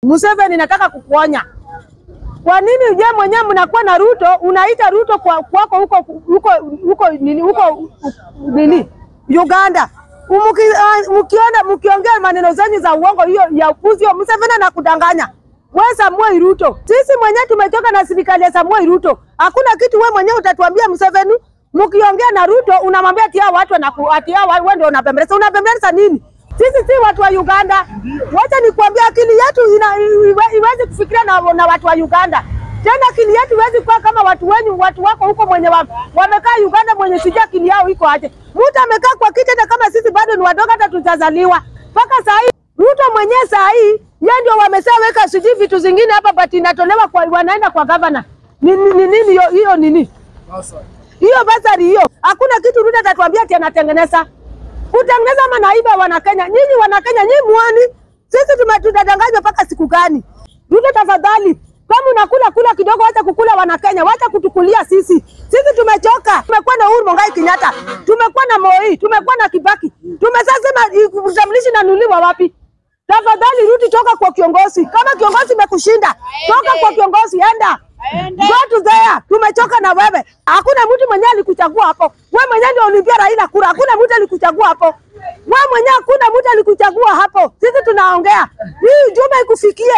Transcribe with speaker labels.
Speaker 1: Museveni nataka kukuonya. Kwa nini je mwenyewe mnakuwa na Ruto, unaita Ruto kwako huko nini Uganda? Mkiongea maneno zenyu za uongo hiyo ya upuzi, Museveni anakudanganya. Wewe Samuel Ruto, sisi mwenyewe tumechoka na serikali ya Samuel Ruto. Hakuna kitu wewe mwenyewe utatuambia Museveni. Mkiongea na Ruto unamwambia tia watu wewe ndio unabembeleza. Unabembeleza nini? Sisi si watu wa Uganda. Wacha nikwambia akili yetu iwezi kufikiria na watu wa Uganda. Tena akili yetu iwezi kuwa kama watu wako huko mwenye wamekaa Uganda mwenye sija akili yao iko aje. Mtu amekaa kwa kiti na kama sisi bado ni wadogo hata tutazaliwa. Mpaka saa hii Ruto mwenyewe saa hii yeye ndio wameshaweka siji vitu zingine hapa but inatolewa kwa wanaenda kwa governor. Nini hiyo nini? Hiyo basari hiyo. Hakuna kitu Ruto atatuambia ati anatengeneza. Kutengeneza manaiba wana Kenya. Nyinyi wana Kenya nyinyi muone. Sisi tutadanganywa mpaka siku gani? Ruto tafadhali, kama unakula kidogo acha kukula wana Kenya, wacha kutukulia sisi. Sisi tumechoka. Tumekuwa na Uhuru Muigai Kenyatta, tumekuwa na Moi, tumekuwa na Kibaki. Tumesema utamlishi na nuliwa wapi? Tafadhali rudi, toka kwa kiongozi. Kama kiongozi imekushinda, toka kwa kiongozi, enda. Go to there. Tumechoka na wewe. Hakuna mtu mwenyewe alikuchagua hapo. Wewe mwenyewe ndio ulipia Raila kura. Hakuna mtu alikuchagua hapo. Wewe mwenyewe hakuna mtu alikuchagua hapo. Sisi tunaongea. Hii jumbe ikufikie.